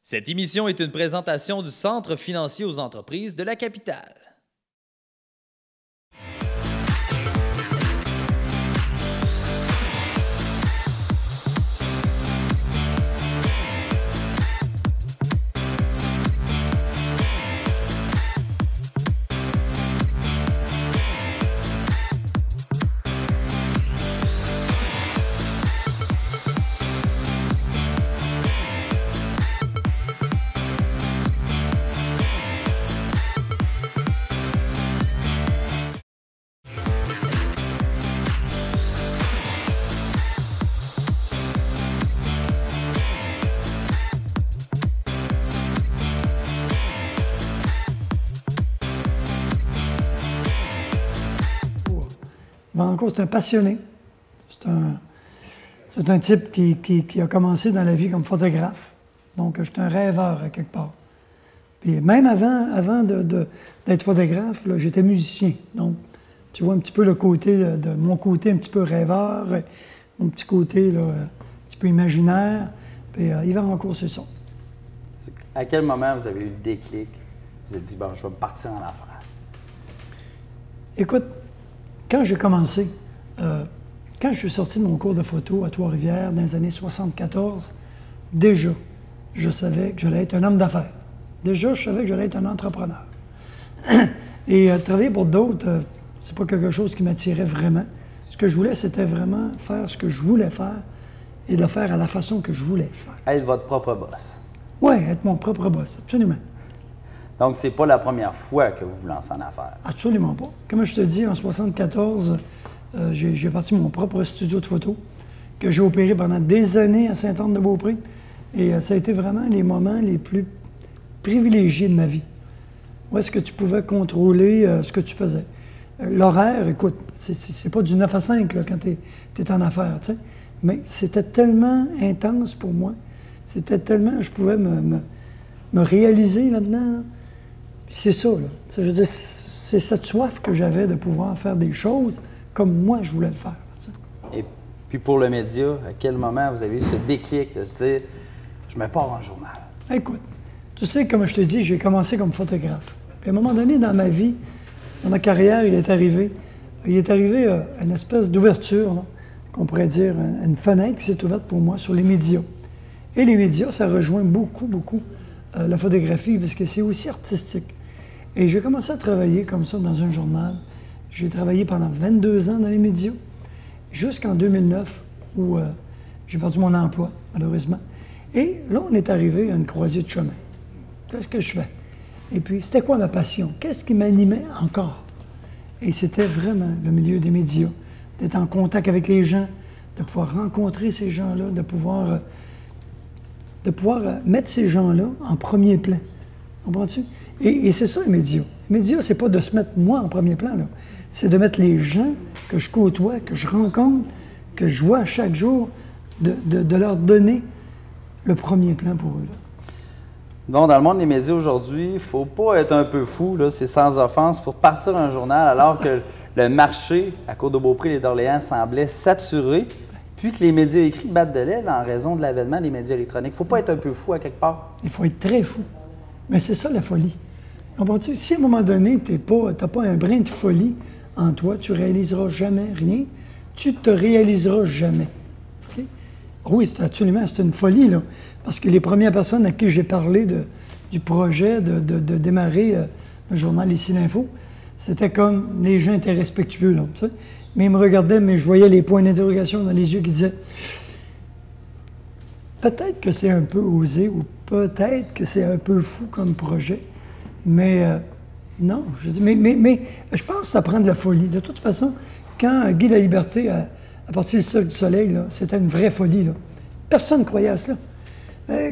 Cette émission est une présentation du Centre financier aux entreprises de la capitale. Branco, c'est un passionné. C'est un type qui a commencé dans la vie comme photographe. Donc, j'étais un rêveur à quelque part. Puis même avant d'être photographe, j'étais musicien. Donc, tu vois un petit peu le côté de mon côté un petit peu rêveur, mon petit côté là, un petit peu imaginaire. Puis Yvan Rancourt, c'est ça. À quel moment vous avez eu le déclic? Vous vous êtes dit, bon, je vais me partir en affaires. Écoute, quand j'ai commencé, quand je suis sorti de mon cours de photo à Trois-Rivières dans les années 74, déjà, je savais que j'allais être un homme d'affaires. Déjà, je savais que j'allais être un entrepreneur. Et travailler pour d'autres, c'est pas quelque chose qui m'attirait vraiment. Ce que je voulais, c'était vraiment faire ce que je voulais faire et de le faire à la façon que je voulais le faire. Être votre propre boss. Oui, être mon propre boss, absolument. Donc, c'est pas la première fois que vous vous lancez en affaires. Absolument pas. Comme je te dis, en 74, j'ai parti mon propre studio de photo que j'ai opéré pendant des années à Sainte-Anne-de-Beaupré. Et ça a été vraiment les moments les plus privilégiés de ma vie. Où est-ce que tu pouvais contrôler ce que tu faisais? L'horaire, écoute, c'est pas du 9 à 5 là, quand tu es en affaires, tu sais. Mais c'était tellement intense pour moi. C'était tellement... Je pouvais me réaliser là-dedans. C'est ça, là. Je veux dire, c'est cette soif que j'avais de pouvoir faire des choses comme moi je voulais le faire. T'sais. Et puis pour le média, à quel moment vous avez eu ce déclic de se dire, je me pars en journal? Écoute, tu sais, comme je te dis, j'ai commencé comme photographe. Puis à un moment donné, dans ma vie, dans ma carrière, il est arrivé une espèce d'ouverture, qu'on pourrait dire, une fenêtre qui s'est ouverte pour moi sur les médias. Et les médias, ça rejoint beaucoup la photographie, parce que c'est aussi artistique. Et j'ai commencé à travailler comme ça dans un journal. J'ai travaillé pendant 22 ans dans les médias, jusqu'en 2009, où j'ai perdu mon emploi, malheureusement. Et là, on est arrivé à une croisée de chemin. Qu'est-ce que je fais? Et puis, c'était quoi ma passion? Qu'est-ce qui m'animait encore? Et c'était vraiment le milieu des médias, d'être en contact avec les gens, de pouvoir rencontrer ces gens-là, de pouvoir mettre ces gens-là en premier plan. Comprends-tu? Et c'est ça, les médias. Les médias, c'est pas de se mettre moi en premier plan, là. C'est de mettre les gens que je côtoie, que je rencontre, que je vois chaque jour, de leur donner le premier plan pour eux, là. Bon, dans le monde des médias aujourd'hui, il ne faut pas être un peu fou, là, c'est sans offense, pour partir un journal alors que le marché à Côte-de-Beaupré et d'Orléans semblait saturé, puis que les médias écrits battent de l'aile en raison de l'avènement des médias électroniques. Il ne faut pas être un peu fou à quelque part. Il faut être très fou. Mais c'est ça la folie. Comprends-tu? Si à un moment donné, tu n'as pas un brin de folie en toi, tu ne réaliseras jamais rien, tu ne te réaliseras jamais. Okay? Oui, c'est une folie, là. Parce que les premières personnes à qui j'ai parlé du projet de démarrer le journal Ici l'Info, c'était comme les gens étaient respectueux, là, tu sais. Mais ils me regardaient, mais je voyais les points d'interrogation dans les yeux qui disaient peut-être que c'est un peu osé ou peut-être que c'est un peu fou comme projet, mais non. Je dis, mais je pense que ça prend de la folie. De toute façon, quand Guy Laliberté a parti du Cirque du Soleil, c'était une vraie folie, là. Personne ne croyait à cela.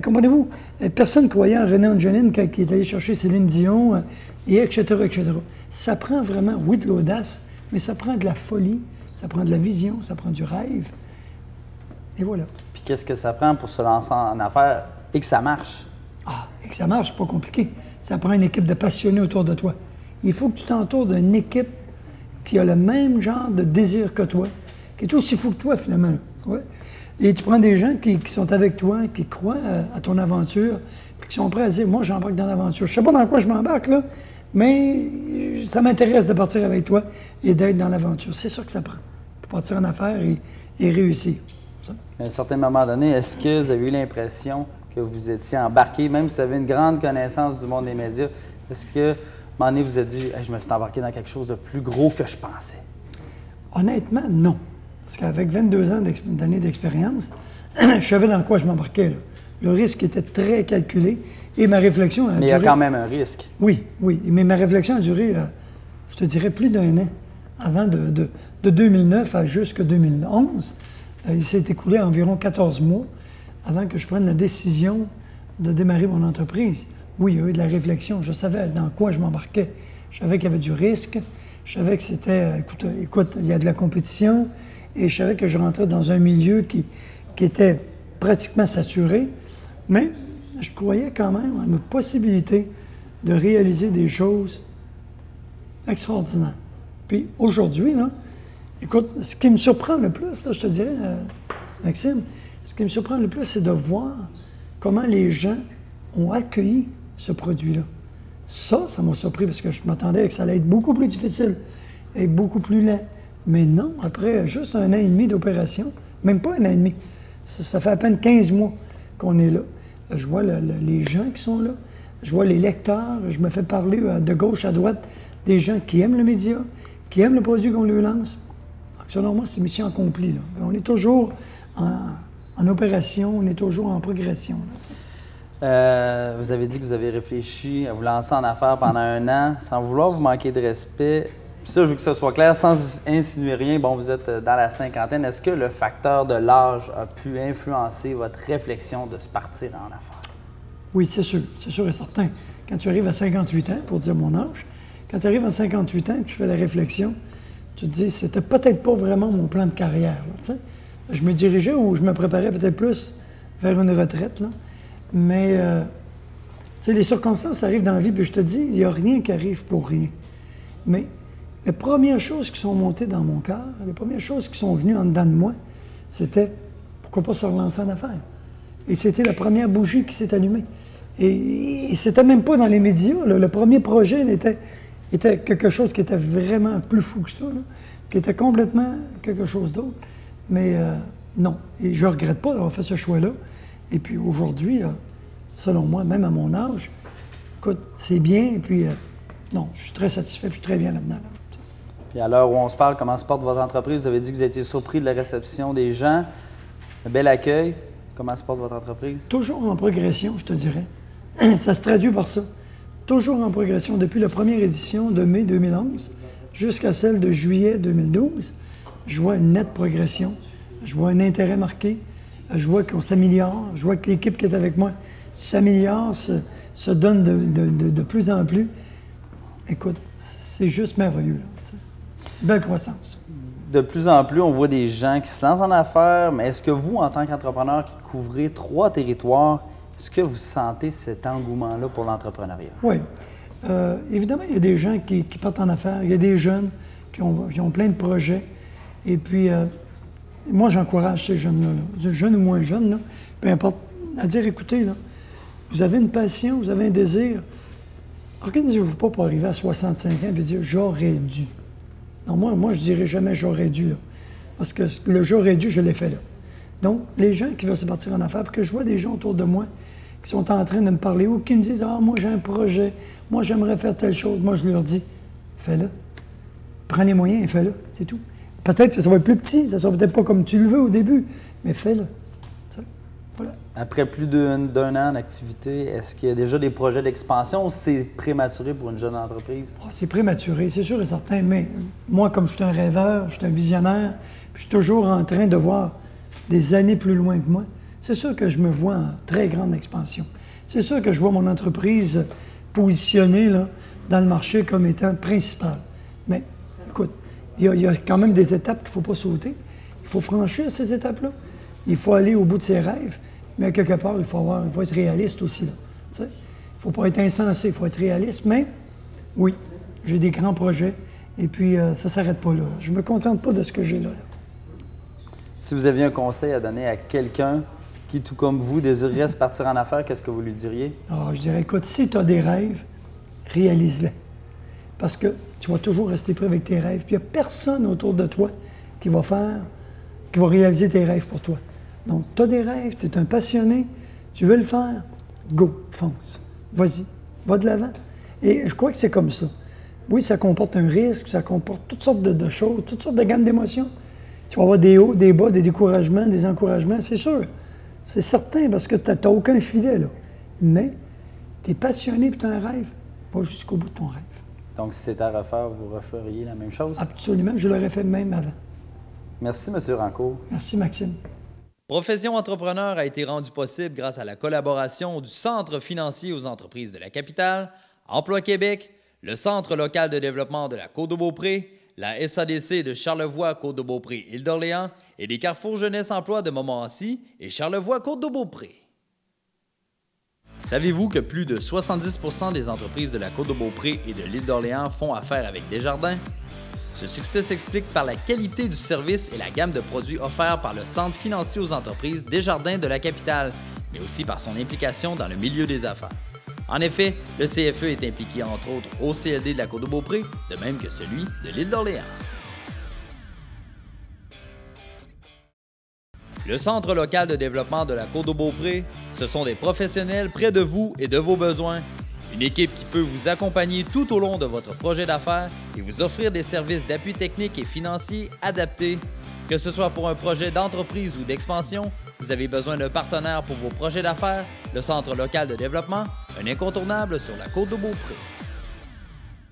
Comprenez-vous? Personne ne croyait en René Angelini quand il est allé chercher Céline Dion, et etc., etc. Ça prend vraiment, oui, de l'audace, mais ça prend de la folie, ça prend de la vision, ça prend du rêve. Et voilà. Puis qu'est-ce que ça prend pour se lancer en affaires et que ça marche? Ah, et que ça marche, c'est pas compliqué. Ça prend une équipe de passionnés autour de toi. Il faut que tu t'entoures d'une équipe qui a le même genre de désir que toi, qui est aussi fou que toi, finalement. Ouais. Et tu prends des gens qui sont avec toi, qui croient à ton aventure, puis qui sont prêts à dire, moi, j'embarque dans l'aventure. Je ne sais pas dans quoi je m'embarque, là, mais ça m'intéresse de partir avec toi et d'être dans l'aventure. C'est ça que ça prend pour partir en affaires et réussir. Ça. À un certain moment donné, est-ce que vous avez eu l'impression que vous étiez embarqué, même si vous avez une grande connaissance du monde des médias, est-ce que, à un moment donné, vous vous êtes dit, hey, je me suis embarqué dans quelque chose de plus gros que je pensais? Honnêtement, non. Parce qu'avec 22 ans d'années d'expérience, je savais dans quoi je m'embarquais, là. Le risque était très calculé et ma réflexion a duré... Mais il y a quand même un risque. Oui, oui. Mais ma réflexion a duré, je te dirais, plus d'un an. Avant de 2009 à jusqu'à 2011, il s'est écoulé environ 14 mois avant que je prenne la décision de démarrer mon entreprise. Oui, il y a eu de la réflexion. Je savais dans quoi je m'embarquais. Je savais qu'il y avait du risque. Je savais que c'était... Écoute, il y a de la compétition. Et je savais que je rentrais dans un milieu qui était pratiquement saturé. Mais je croyais quand même à notre possibilité de réaliser des choses extraordinaires. Puis aujourd'hui, là, écoute, ce qui me surprend le plus, là, je te dirais, Maxime, ce qui me surprend le plus, c'est de voir comment les gens ont accueilli ce produit-là. Ça m'a surpris parce que je m'attendais que ça allait être beaucoup plus difficile et beaucoup plus lent. Mais non, après juste 1 an et demi d'opération, même pas 1 an et demi, ça fait à peine 15 mois qu'on est là. Je vois les gens qui sont là, je vois les lecteurs, je me fais parler de gauche à droite des gens qui aiment le média, qui aiment le produit qu'on lui lance. Donc, selon moi, c'est mission accomplie. Là. On est toujours en opération, on est toujours en progression. Là, vous avez dit que vous avez réfléchi à vous lancer en affaires pendant 1 an, sans vouloir vous manquer de respect. Puis ça, je veux que ça soit clair, sans insinuer rien. Bon, vous êtes dans la cinquantaine. Est-ce que le facteur de l'âge a pu influencer votre réflexion de se partir en affaires? Oui, c'est sûr et certain. Quand tu arrives à 58 ans, pour dire mon âge, quand tu arrives à 58 ans et que tu fais la réflexion, tu te dis, c'était peut-être pas vraiment mon plan de carrière. Là, je me dirigeais ou je me préparais peut-être plus vers une retraite. Là. Mais, les circonstances arrivent dans la vie, puis je te dis, il n'y a rien qui arrive pour rien. Mais les premières choses qui sont montées dans mon cœur, les premières choses qui sont venues en dedans de moi, c'était, pourquoi pas se relancer en affaires? Et c'était la première bougie qui s'est allumée. Et c'était même pas dans les médias. Là. Le premier projet était quelque chose qui était vraiment plus fou que ça, là, qui était complètement quelque chose d'autre. Mais non, et je ne regrette pas d'avoir fait ce choix-là. Et puis aujourd'hui, selon moi, même à mon âge, écoute, c'est bien. Et puis, non, je suis très satisfait, je suis très bien là-dedans. Là. Puis à l'heure où on se parle, comment se porte votre entreprise? Vous avez dit que vous étiez surpris de la réception des gens. Un bel accueil. Comment se porte votre entreprise? Toujours en progression, je te dirais. Ça se traduit par ça. Toujours en progression. Depuis la première édition de mai 2011 jusqu'à celle de juillet 2012, je vois une nette progression. Je vois un intérêt marqué. Je vois qu'on s'améliore. Je vois que l'équipe qui est avec moi s'améliore, se donne de plus en plus. Écoute, c'est juste merveilleux. Là, belle croissance. De plus en plus, on voit des gens qui se lancent en affaires, mais est-ce que vous, en tant qu'entrepreneur qui couvrez 3 territoires, est-ce que vous sentez cet engouement-là pour l'entrepreneuriat? Oui. Évidemment, il y a des gens qui partent en affaires. Il y a des jeunes qui ont plein de projets. Et puis, moi, j'encourage ces jeunes-là, jeunes ou moins jeunes, là, peu importe, à dire, écoutez, là, vous avez une passion, vous avez un désir. Organisez-vous pas pour arriver à 65 ans et dire « j'aurais dû ». Non, moi, je dirais jamais « j'aurais dû », là. Parce que le « j'aurais dû », je l'ai fait là. Donc, les gens qui veulent se partir en affaires, parce que je vois des gens autour de moi qui sont en train de me parler ou qui me disent « ah, moi, j'ai un projet, moi, j'aimerais faire telle chose », moi, je leur dis « fais-le. Prends les moyens et fais-le, c'est tout. » Peut-être que ça va être plus petit, ça ne sera peut-être pas comme tu le veux au début, mais fais-le. Voilà. Après plus d'un an d'activité, est-ce qu'il y a déjà des projets d'expansion ou c'est prématuré pour une jeune entreprise? Oh, c'est prématuré, c'est sûr et certain, mais moi, comme je suis un rêveur, je suis un visionnaire, puis je suis toujours en train de voir des années plus loin que moi, c'est sûr que je me vois en très grande expansion. C'est sûr que je vois mon entreprise positionnée là, dans le marché comme étant principale. Mais écoute, il y a quand même des étapes qu'il ne faut pas sauter. Il faut franchir ces étapes-là. Il faut aller au bout de ses rêves, mais quelque part, il faut être réaliste aussi. Il ne faut pas être insensé, il faut être réaliste. Mais oui, j'ai des grands projets et puis ça ne s'arrête pas là. Je ne me contente pas de ce que j'ai là. Si vous aviez un conseil à donner à quelqu'un qui, tout comme vous, désirerait se partir en affaires, qu'est-ce que vous lui diriez? Alors, je dirais, écoute, si tu as des rêves, réalise-les. Parce que tu vas toujours rester prêt avec tes rêves. Puis il n'y a personne autour de toi qui va réaliser tes rêves pour toi. Donc, tu as des rêves, tu es un passionné, tu veux le faire, go, fonce. Vas-y, va de l'avant. Et je crois que c'est comme ça. Oui, ça comporte un risque, ça comporte toutes sortes de choses, toutes sortes de gammes d'émotions. Tu vas avoir des hauts, des bas, des découragements, des encouragements, c'est sûr. C'est certain, parce que tu n'as aucun filet, là. Mais tu es passionné et tu as un rêve. Va jusqu'au bout de ton rêve. Donc, si c'était à refaire, vous referiez la même chose? Absolument, je l'aurais fait même avant. Merci, M. Rancourt. Merci, Maxime. Profession entrepreneur a été rendue possible grâce à la collaboration du Centre financier aux entreprises de la capitale, Emploi Québec, le Centre local de développement de la Côte-de-Beaupré, la SADC de Charlevoix, Côte-de-Beaupré, Île-d'Orléans et des Carrefours Jeunesse Emploi de Montmorency et Charlevoix, Côte-de-Beaupré. Savez-vous que plus de 70% des entreprises de la Côte-de-Beaupré et de l'Île-d'Orléans font affaire avec Desjardins? Ce succès s'explique par la qualité du service et la gamme de produits offerts par le Centre financier aux entreprises Desjardins de la capitale, mais aussi par son implication dans le milieu des affaires. En effet, le CFE est impliqué entre autres au CLD de la Côte-de-Beaupré, de même que celui de l'Île-d'Orléans. Le Centre local de développement de la Côte-de-Beaupré, ce sont des professionnels près de vous et de vos besoins. Une équipe qui peut vous accompagner tout au long de votre projet d'affaires et vous offrir des services d'appui technique et financier adaptés. Que ce soit pour un projet d'entreprise ou d'expansion, vous avez besoin d'un partenaire pour vos projets d'affaires, le Centre local de développement, un incontournable sur la Côte-de-Beaupré.